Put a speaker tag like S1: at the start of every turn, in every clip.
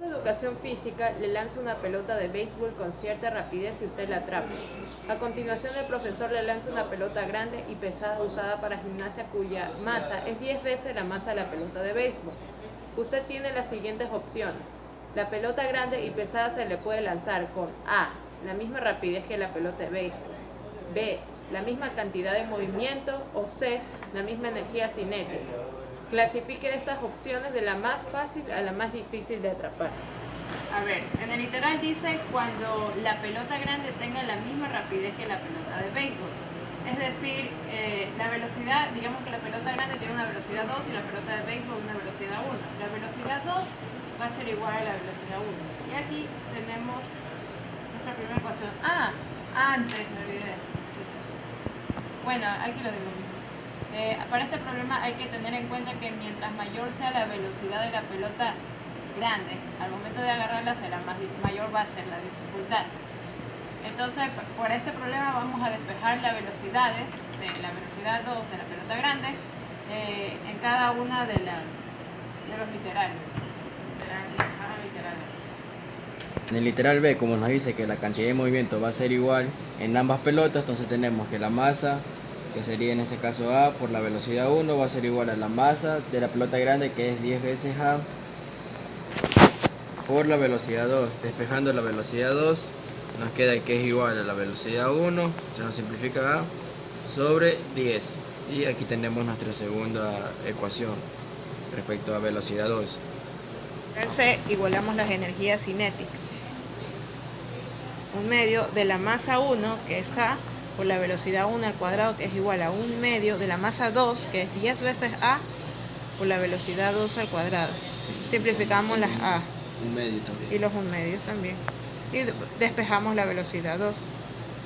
S1: Educación física le lanza una pelota de béisbol con cierta rapidez y usted la atrapa. A continuación el profesor le lanza una pelota grande y pesada usada para gimnasia cuya masa es 10 veces la masa de la pelota de béisbol. Usted tiene las siguientes opciones. La pelota grande y pesada se le puede lanzar con A, la misma rapidez que la pelota de béisbol, B, la misma cantidad de movimiento o C, la misma energía cinética. Clasifique estas opciones de la más fácil a la más difícil de atrapar. A ver, en el literal dice cuando la pelota grande tenga la misma rapidez que la pelota de béisbol. Es decir, la velocidad, digamos que la pelota grande tiene una velocidad 2 y la pelota de béisbol una velocidad 1. La velocidad 2 va a ser igual a la velocidad 1. Y aquí tenemos nuestra primera ecuación. Antes me olvidé. Bueno, aquí lo digo. Para este problema hay que tener en cuenta que mientras mayor sea la velocidad de la pelota grande, al momento de agarrarla mayor va a ser la dificultad. Entonces, por este problema vamos a despejar las velocidades de la velocidad 2 de la pelota grande en cada una de los literales.
S2: En el literal B, como nos dice que la cantidad de movimiento va a ser igual en ambas pelotas, entonces tenemos que la masa, que sería en este caso A, por la velocidad 1, va a ser igual a la masa de la pelota grande, que es 10 veces A, por la velocidad 2. Despejando la velocidad 2, nos queda que es igual a la velocidad 1, se nos simplifica A, sobre 10. Y aquí tenemos nuestra segunda ecuación respecto a velocidad 2.
S3: En C igualamos las energías cinéticas. Un medio de la masa 1, que es A, por la velocidad 1 al cuadrado, que es igual a un medio de la masa 2, que es 10 veces A, por la velocidad 2 al cuadrado. Simplificamos las A.
S2: Un medio también.
S3: Y los un medios también. Y despejamos la velocidad 2,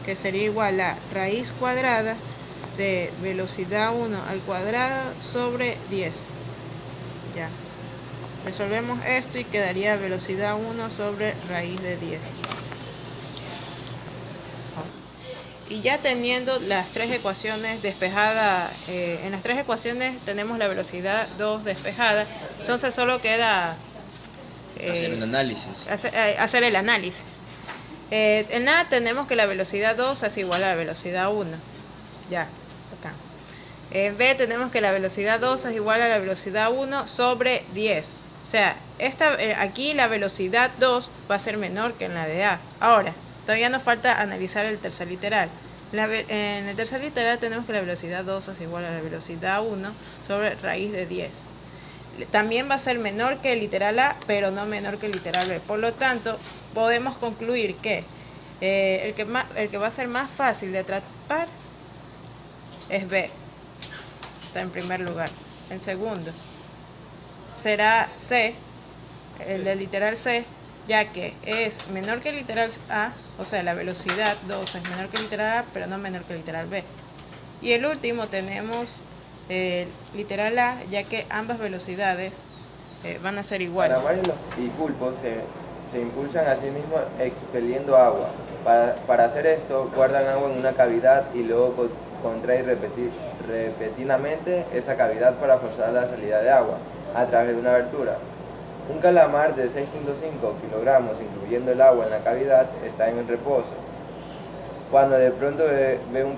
S3: que sería igual a raíz cuadrada de velocidad 1 al cuadrado sobre 10. Ya. Resolvemos esto y quedaría velocidad 1 sobre raíz de 10. Y ya teniendo las tres ecuaciones despejadas, en las tres ecuaciones tenemos la velocidad 2 despejada, entonces solo queda
S2: hacer un análisis.
S3: Hacer el análisis. En A tenemos que la velocidad 2 es igual a la velocidad 1. Ya, acá. En B tenemos que la velocidad 2 es igual a la velocidad 1 sobre 10. O sea, aquí la velocidad 2 va a ser menor que en la de A. Ahora, todavía nos falta analizar el tercer literal. En el tercer literal tenemos que la velocidad 2 es igual a la velocidad 1 sobre raíz de 10. También va a ser menor que el literal A, pero no menor que el literal B. Por lo tanto, podemos concluir que el que va a ser más fácil de atrapar es B. Está en primer lugar. En segundo será C, el del literal C, ya que es menor que el literal A, o sea, la velocidad 2 es menor que el literal A, pero no menor que el literal B. Y el último tenemos literal A, ya que ambas velocidades van a ser iguales.
S4: Calamares y pulpos se impulsan a sí mismos expeliendo agua. Para hacer esto, guardan agua en una cavidad y luego contraen repetidamente esa cavidad para forzar la salida de agua a través de una abertura. Un calamar de 6.5 kilogramos, incluyendo el agua en la cavidad, está en reposo, cuando de pronto ve un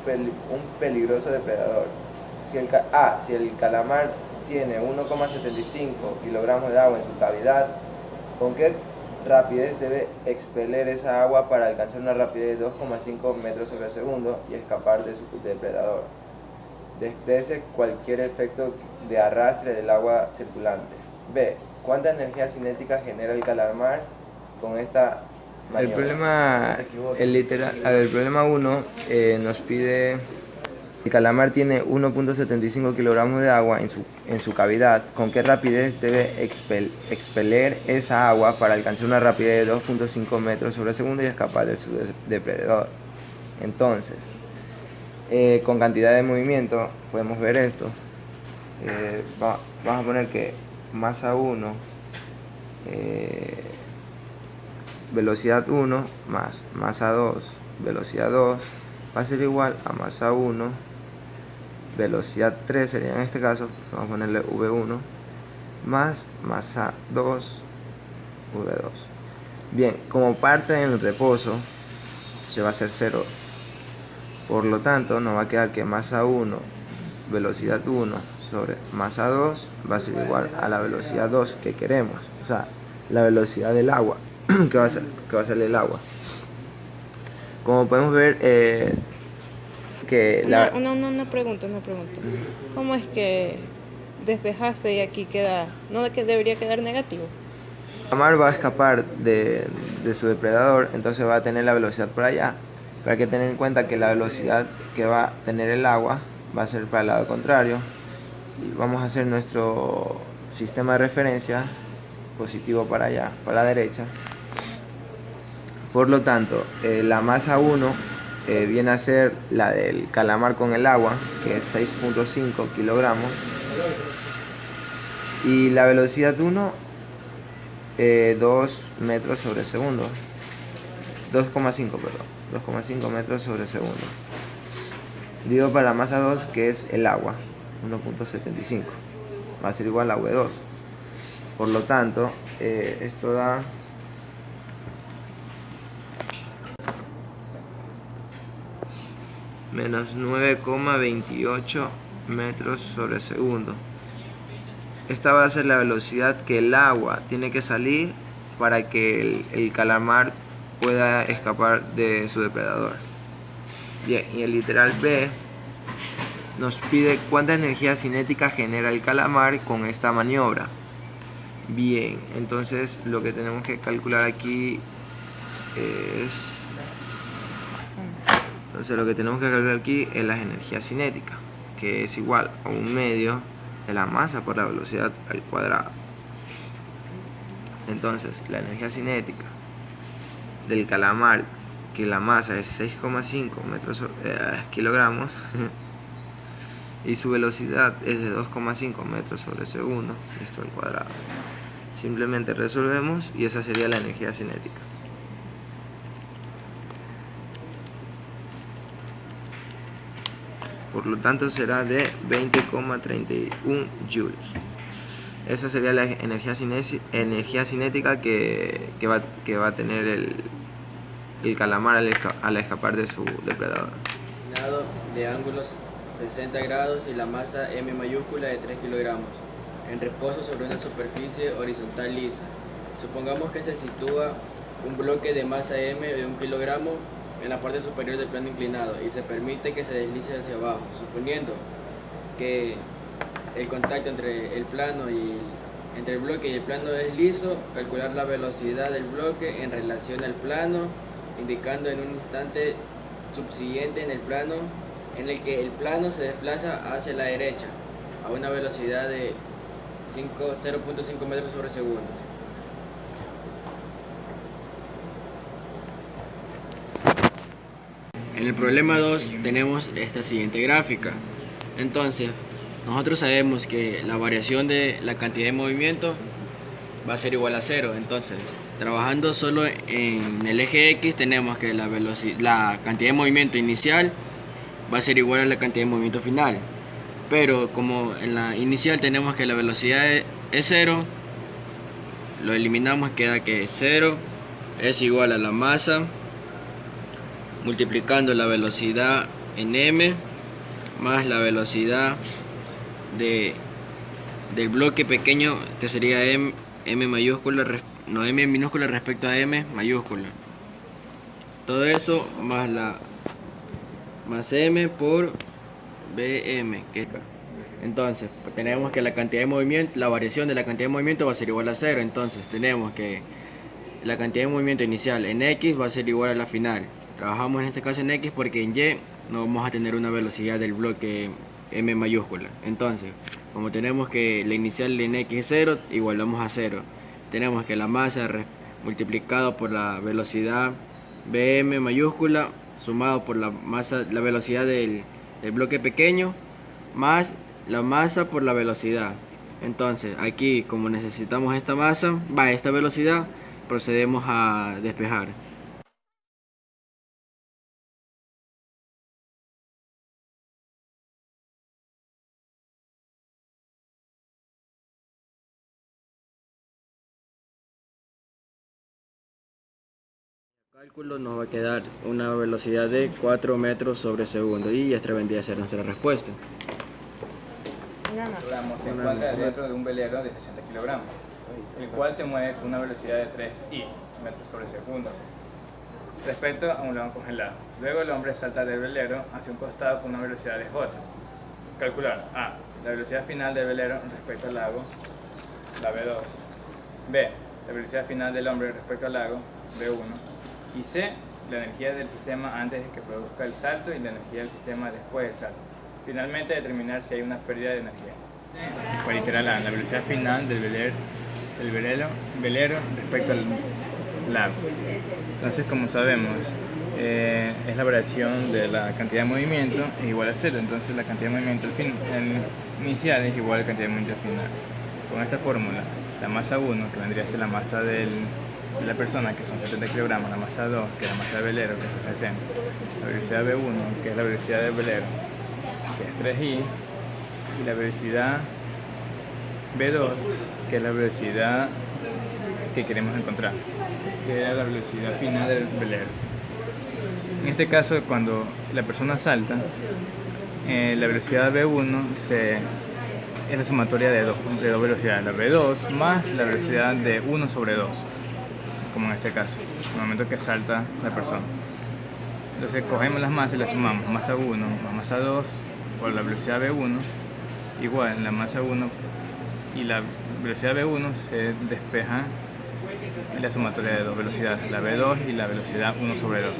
S4: peligroso depredador. Si el calamar tiene 1,75 kilogramos de agua en su cavidad, ¿con qué rapidez debe expeler esa agua para alcanzar una rapidez de 2,5 metros sobre segundo y escapar de su depredador? Desprecie cualquier efecto de arrastre del agua circulante. B. ¿Cuánta energía cinética genera el calamar con esta maniobra?
S5: El problema 1 nos pide, el calamar tiene 1,75 kilogramos de agua en su cavidad. ¿Con qué rapidez debe expeler esa agua para alcanzar una rapidez de 2,5 metros sobre segundo y escapar de su depredador? Entonces, con cantidad de movimiento podemos ver esto. Vamos a poner que masa 1, velocidad 1 más masa 2, velocidad 2 va a ser igual a masa 1, velocidad 3 sería en este caso, vamos a ponerle V1, más masa 2, V2. Bien, como parte en el reposo se va a hacer 0. Por lo tanto, nos va a quedar que masa 1, velocidad 1 sobre masa 2 va a ser igual a la velocidad 2 que queremos. O sea, la velocidad del agua, que va a ser el agua. Como podemos ver, que
S3: Una pregunta. ¿Cómo es que despejaste y aquí queda, no que debería quedar negativo?
S5: el calamar va a escapar de su depredador, entonces va a tener la velocidad por allá. Pero hay que tener en cuenta que la velocidad que va a tener el agua va a ser para el lado contrario. Y vamos a hacer nuestro sistema de referencia positivo para allá, para la derecha. Por lo tanto, la masa 1 viene a ser la del calamar con el agua, que es 6.5 kilogramos. Y la velocidad 1, 2 metros sobre segundo. 2,5, perdón. 2,5 metros sobre segundo. Digo para la masa 2, que es el agua, 1.75. Va a ser igual a V2. Por lo tanto, esto da menos 9,28 metros sobre segundo. Esta va a ser la velocidad que el agua tiene que salir para que el calamar pueda escapar de su depredador. Bien, y el literal B nos pide cuánta energía cinética genera el calamar con esta maniobra. Bien, entonces lo que tenemos que calcular aquí es... Entonces lo que tenemos que calcular aquí es la energía cinética, que es igual a 1/2 de la masa por la velocidad al cuadrado. Entonces la energía cinética del calamar, que la masa es 6,5 kilogramos y su velocidad es de 2,5 metros sobre segundo, esto al cuadrado. Simplemente resolvemos y esa sería la energía cinética. Por lo tanto será de 20,31 joules. Esa sería la energía cinética que va a tener el calamar al escapar de su depredador.
S2: Inclinado de ángulos 60 grados y la masa M mayúscula de 3 kilogramos, en reposo sobre una superficie horizontal lisa. Supongamos que se sitúa un bloque de masa M de 1 kilogramo en la parte superior del plano inclinado y se permite que se deslice hacia abajo, suponiendo que el contacto entre el bloque y el plano es liso. Calcular la velocidad del bloque en relación al plano, indicando en un instante subsiguiente en el plano en el que el plano se desplaza hacia la derecha a una velocidad de 0.5 metros sobre segundo. En el problema 2 tenemos esta siguiente gráfica. Entonces, nosotros sabemos que la variación de la cantidad de movimiento va a ser igual a 0. Entonces, trabajando solo en el eje X, tenemos que la cantidad de movimiento inicial va a ser igual a la cantidad de movimiento final. Pero como en la inicial tenemos que la velocidad es 0, lo eliminamos, queda que 0 es igual a la masa multiplicando la velocidad en m más la velocidad del bloque pequeño, que sería m mayúscula, no m minúscula respecto a m mayúscula. Todo eso más m por bm, que entonces tenemos que la cantidad de movimiento, la variación de la cantidad de movimiento va a ser igual a 0. Entonces tenemos que la cantidad de movimiento inicial en x va a ser igual a la final. Trabajamos en este caso en x porque en y no vamos a tener una velocidad del bloque m mayúscula. Entonces, como tenemos que la inicial en x es 0, igualamos a 0. Tenemos que la masa multiplicado por la velocidad bm mayúscula sumado por la velocidad del bloque pequeño más la masa por la velocidad. Entonces, aquí como necesitamos esta velocidad, procedemos a despejar. Cálculo nos va a quedar una velocidad de 4 metros sobre segundo y esta vendría a ser nuestra respuesta.
S6: Kilogramos se encuentra dentro de un velero de 60 kilogramos, el cual se mueve con una velocidad de 3i metros sobre segundo respecto a un lago congelado. Luego el hombre salta del velero hacia un costado con una velocidad de j. Calcular a. La velocidad final del velero respecto al lago, la v2. b. La velocidad final del hombre respecto al lago, v1. Y c. La energía del sistema antes de que produzca el salto y la energía del sistema después del salto. Finalmente, determinar si hay una pérdida de energía. Para literal A, la velocidad final del velero respecto al lago. Entonces, como sabemos, es la variación de la cantidad de movimiento es igual a cero. Entonces, la cantidad de movimiento inicial es igual a la cantidad de movimiento final. Con esta fórmula, la masa 1, que vendría a ser la masa de la persona, que son 70 kilogramos, la masa 2, que es la masa del velero, que es 60, la velocidad V1, que es la velocidad del velero, que es 3i, y la velocidad V2, que es la velocidad que queremos encontrar, que es la velocidad final del velero. En este caso, cuando la persona salta, la velocidad V1 es la sumatoria de dos velocidades, la V2 más la velocidad de 1 sobre 2, como en este caso, en el momento que salta la persona. Entonces cogemos las masas y las sumamos, masa 1 más masa 2 por la velocidad V1, igual la masa 1 y la velocidad V1 se despeja en la sumatoria de dos velocidades, la V2 y la velocidad 1 sobre 2,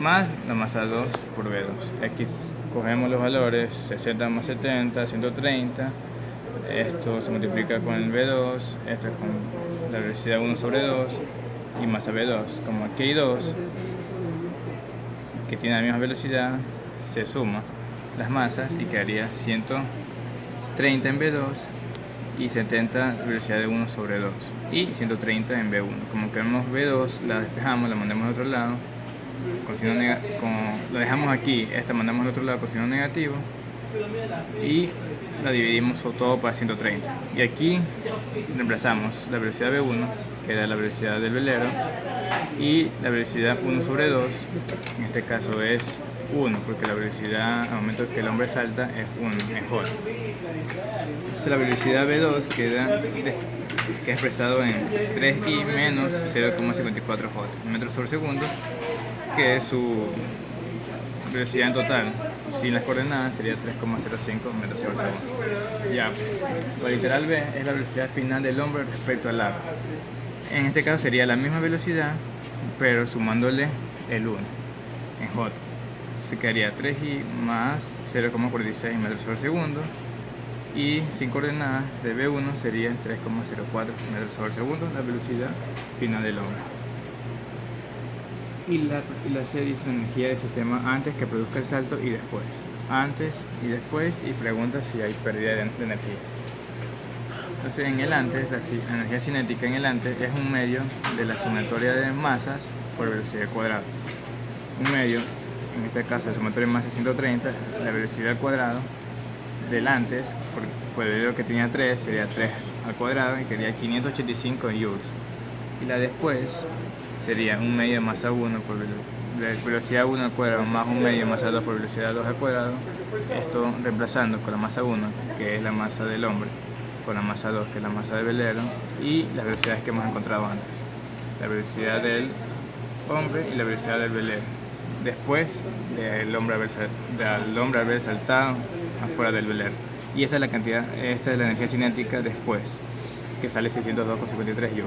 S6: más la masa 2 por V2. Aquí cogemos los valores, 60 más 70, 130, esto se multiplica con el V2, esto es con la velocidad 1 sobre 2 y masa V2. Como aquí hay 2 que tienen la misma velocidad, se suma las masas y quedaría 130 en V2 y 70 velocidad de 1 sobre 2 y 130 en V1. Como queremos V2, la despejamos, la mandamos al otro lado, como la dejamos aquí, esta mandamos al otro lado con signo negativo y la dividimos todo para 130. Y aquí reemplazamos la velocidad V1, que da la velocidad del velero, y la velocidad 1 sobre 2, en este caso es 1, porque la velocidad al momento que el hombre salta es 1 en J. Entonces la velocidad V2 queda expresado en 3i menos 0,54 J, metros sobre segundo, que es su velocidad en total. Sin las coordenadas sería 3,05 metros sobre segundo. Ya, la literal B es la velocidad final del hombre respecto al lago. En este caso sería la misma velocidad, pero sumándole el 1 en J. Se quedaría 3i más 0,46 metros sobre segundo. Y sin coordenadas de B1 sería 3,04 metros sobre segundo, la velocidad final del hombre. Y la C dice la energía del sistema antes que produzca el salto y después. Antes y después, y pregunta si hay pérdida de energía. Entonces en el antes, la energía cinética en el antes es un medio de la sumatoria de masas por velocidad cuadrada. Un medio, en este caso la sumatoria de masa 130, la velocidad al cuadrado del antes, por el velero que tenía 3, sería 3 al cuadrado y quedaría 585 joules. Y la después sería un medio de masa 1 por velocidad 1 al cuadrado más un medio de masa 2 por velocidad 2 al cuadrado. Esto reemplazando con la masa 1, que es la masa del hombre, con la masa 2, que es la masa del velero, y las velocidades que hemos encontrado antes. La velocidad del hombre y la velocidad del velero. Después del hombre haber saltado afuera del velero. Y esta es la cantidad, esta es la energía cinética después, que sale 602,53 joules.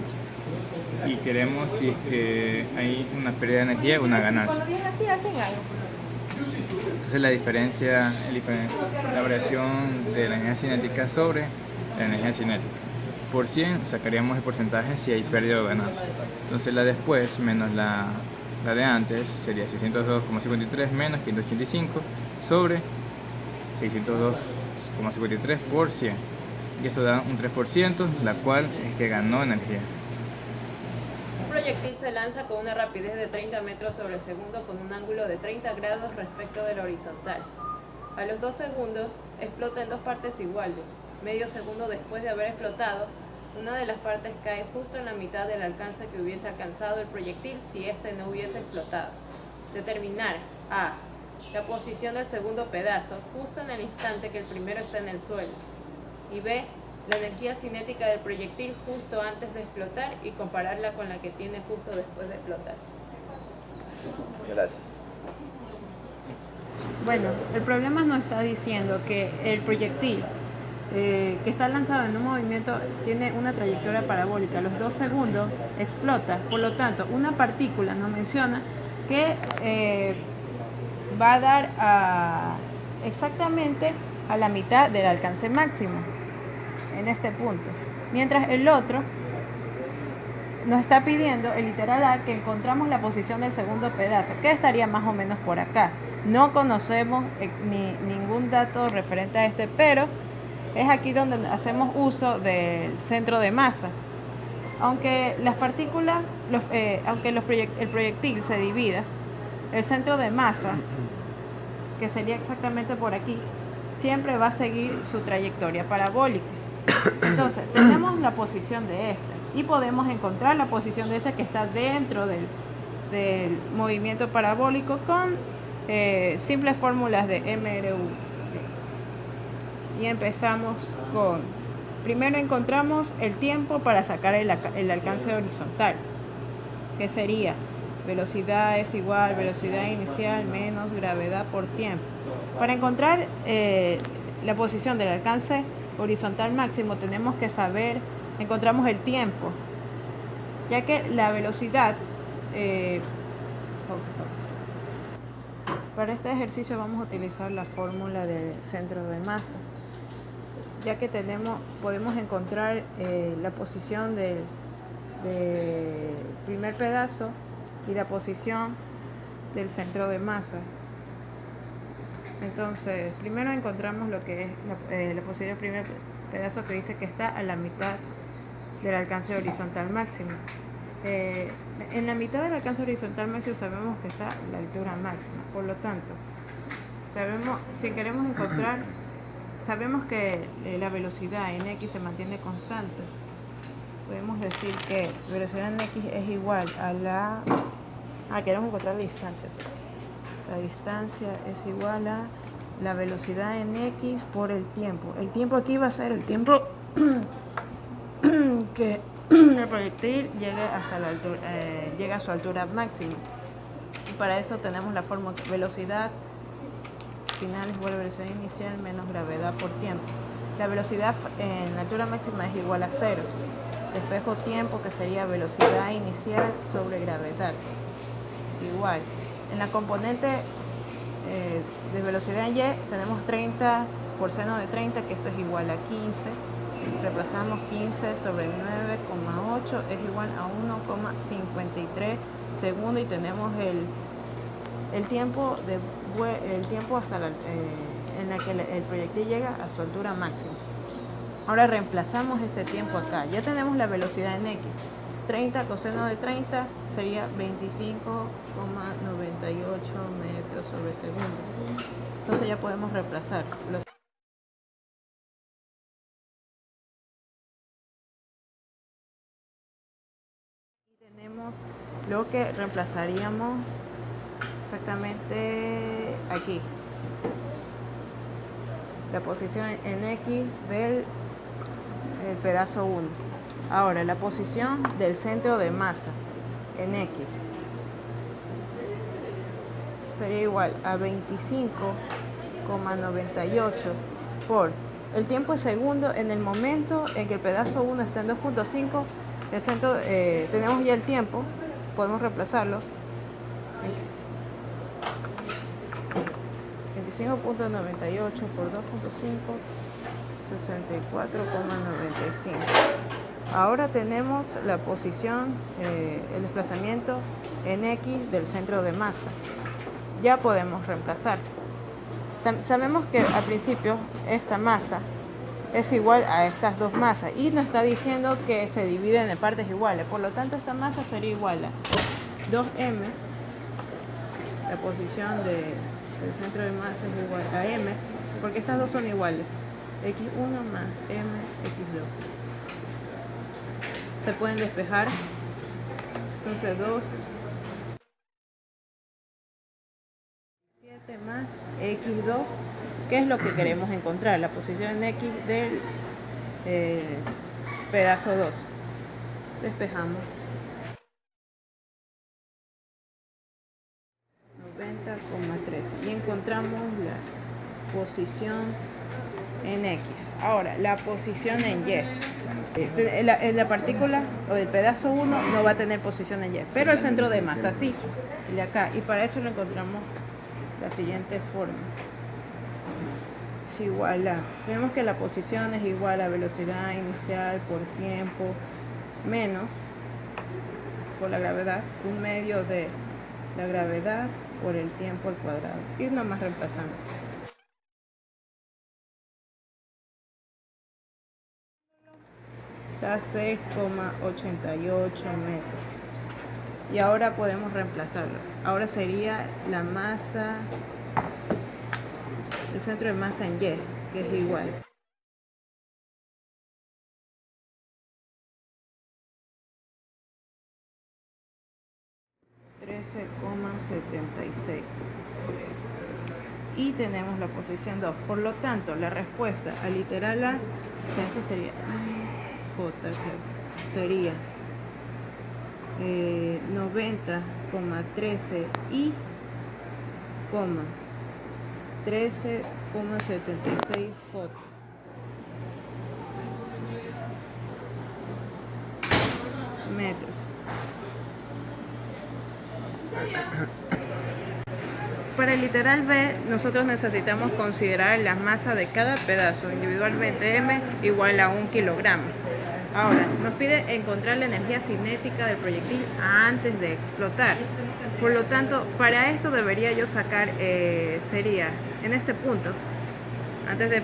S6: Y queremos si es que hay una pérdida de energía o una ganancia. Entonces la diferencia, la variación de la energía cinética sobre la energía cinética. Por 100 sacaríamos el porcentaje si hay pérdida o ganancia. Entonces la después menos la de antes sería 602,53 menos 585 sobre 602,53 por 100. Y eso da un 3%, la cual es que ganó energía.
S1: Un proyectil se lanza con una rapidez de 30 metros sobre segundo con un ángulo de 30 grados respecto de la horizontal. A los 2 segundos explota en dos partes iguales. Medio segundo después de haber explotado, Una de las partes cae justo en la mitad del alcance que hubiese alcanzado el proyectil si éste no hubiese explotado. Determinar A. La posición del segundo pedazo justo en el instante que el primero está en el suelo. Y B. La energía cinética del proyectil justo antes de explotar y compararla con la que tiene justo después de explotar.
S4: Gracias.
S3: Bueno, el problema nos está diciendo que el proyectil que está lanzado en un movimiento tiene una trayectoria parabólica. A los 2 segundos explota. Por lo tanto, una partícula nos menciona que va a dar exactamente a la mitad del alcance máximo en este punto. Mientras el otro nos está pidiendo, el literal A, que encontramos la posición del segundo pedazo, que estaría más o menos por acá. No conocemos ningún dato referente a este, pero es aquí donde hacemos uso del centro de masa. Aunque las partículas, el proyectil se divida, el centro de masa, que sería exactamente por aquí, siempre va a seguir su trayectoria parabólica. Entonces, tenemos la posición de esta y podemos encontrar la posición de esta que está dentro del movimiento parabólico con simples fórmulas de MRU. Y empezamos con, primero encontramos el tiempo para sacar el alcance horizontal, que sería velocidad es igual velocidad inicial menos gravedad por tiempo. Para encontrar la posición del alcance horizontal máximo tenemos que saber, encontramos el tiempo, ya que la velocidad, para este ejercicio vamos a utilizar la fórmula del centro de masa, ya que podemos encontrar la posición del primer pedazo y la posición del centro de masa. Entonces, primero encontramos lo que es la posición del primer pedazo, que dice que está a la mitad del alcance horizontal máximo. En la mitad del alcance horizontal máximo sabemos que está la altura máxima. Por lo tanto, si queremos encontrar, sabemos que la velocidad en x se mantiene constante. Podemos decir que velocidad en x es igual a la... queremos encontrar la distancia, ¿sí? La distancia es igual a la velocidad en x por el tiempo. El tiempo aquí va a ser el tiempo que el proyectil llegue a su altura máxima. Y para eso tenemos la fórmula velocidad final es igual a velocidad inicial menos gravedad por tiempo. La velocidad en la altura máxima es igual a 0. Despejo tiempo, que sería velocidad inicial sobre gravedad. Igual. En la componente de velocidad en y tenemos 30 por seno de 30, que esto es igual a 15. Reemplazamos 15 sobre 9,8 es igual a 1,53 segundos y tenemos el tiempo hasta en la que el proyectil llega a su altura máxima. Ahora reemplazamos este tiempo acá. Ya tenemos la velocidad en x. 30 coseno de 30 sería 25,98 metros sobre segundo. Entonces ya podemos reemplazar. Tenemos lo que reemplazaríamos exactamente aquí. La posición en x del pedazo 1. Ahora, la posición del centro de masa en x sería igual a 25,98 por el tiempo de segundo en el momento en que el pedazo 1 está en 2.5. El centro, tenemos ya el tiempo, podemos reemplazarlo. 25.98 por 2.5, 64,95. Ahora tenemos la posición, el desplazamiento en x del centro de masa. Ya podemos reemplazar. Sabemos que al principio esta masa es igual a estas dos masas y nos está diciendo que se dividen en partes iguales. Por lo tanto, esta masa sería igual a 2m. La posición del centro de masa es igual a m, porque estas dos son iguales. x1 más m x2. se pueden despejar. Entonces 2, 7 más x2, ¿qué es lo que queremos encontrar? La posición en x del pedazo 2. Despejamos. 90,13 y encontramos la posición en x. Ahora, la posición en y. La partícula o el pedazo 1 no va a tener posición en y, pero el centro de masa sí, el de acá, y para eso lo encontramos la siguiente forma. Es igual a, vemos que la posición es igual a velocidad inicial por tiempo menos por la gravedad, un medio de la gravedad por el tiempo al cuadrado, y nomás reemplazando. Está 6,88 metros. Y ahora podemos reemplazarlo. Ahora sería la masa, el centro de masa en y, que es igual. $13,76. Y tenemos la posición 2. Por lo tanto, la respuesta al literal A, esta sería J, sería 90,13 y 13,76 J. Metros. Para el literal B, nosotros necesitamos considerar la masa de cada pedazo individualmente, m igual a 1 kilogramo. Ahora, nos pide encontrar la energía cinética del proyectil antes de explotar. Por lo tanto, para esto debería yo sacar, sería en este punto, antes de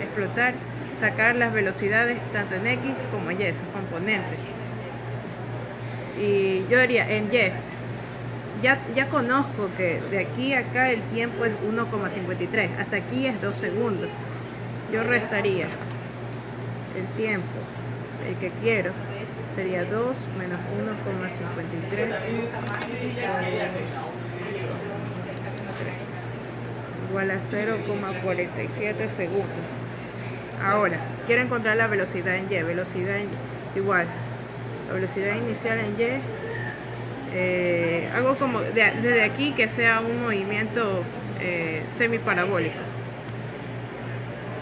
S3: explotar, sacar las velocidades tanto en X como en Y, sus componentes. Y yo diría en Y, ya conozco que de aquí a acá el tiempo es 1,53, hasta aquí es 2 segundos. Yo restaría el tiempo, el que quiero, sería 2 menos 1,53 igual a 0,47 segundos. Ahora, quiero encontrar la velocidad en Y. Velocidad en Y, igual, la velocidad inicial en Y. Hago como desde aquí que sea un movimiento semiparabólico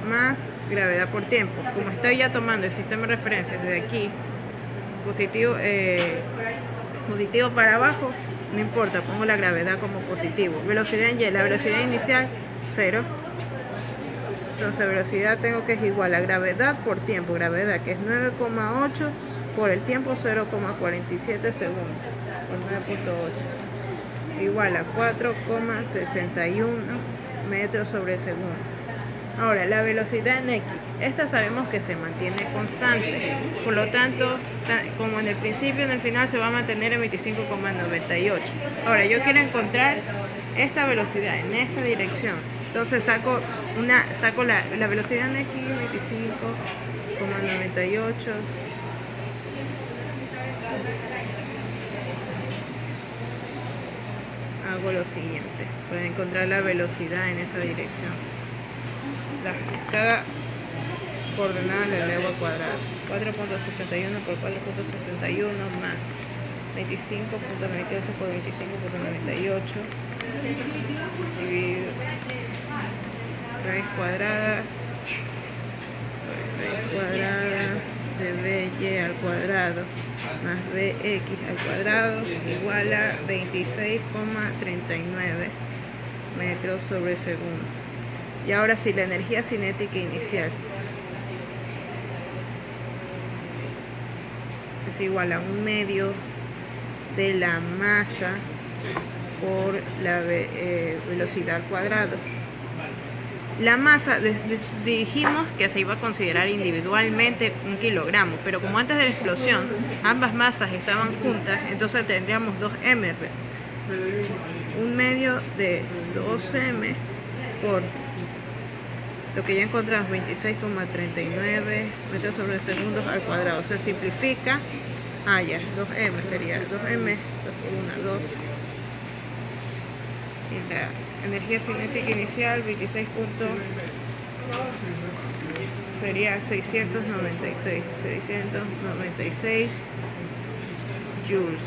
S3: más gravedad por tiempo. Como estoy ya tomando el sistema de referencia desde aquí, positivo para abajo, no importa, pongo la gravedad como positivo. Velocidad en Y, la velocidad inicial 0. Entonces velocidad tengo que es igual a gravedad por tiempo, gravedad que es 9,8 por el tiempo 0,47 segundos por 9,8 igual a 4,61 metros sobre segundo. Ahora, la velocidad en X, esta sabemos que se mantiene constante, por lo tanto, como en el principio, en el final se va a mantener en 25,98. Ahora, yo quiero encontrar esta velocidad en esta dirección, entonces saco la velocidad en X, 25,98. Hago lo siguiente para encontrar la velocidad en esa dirección. Cada coordenada la elevo al cuadrado. 4,61 por 4,61 más 25,98 por 25,98 dividido raíz cuadrada de by al cuadrado más bx al cuadrado igual a 26,39 metros sobre segundo. Y ahora sí, la energía cinética inicial es igual a un medio de la masa por la velocidad al cuadrado. La masa, dijimos que se iba a considerar individualmente 1 kilogramo, pero como antes de la explosión ambas masas estaban juntas, entonces tendríamos 2m, un medio de 2m por Lo que ya encontramos, 26,39 metros sobre segundos al cuadrado. Se simplifica. Ya, 2m sería 2m, 1, 2. Y la energía cinética inicial, 26 puntos, sería 696 joules.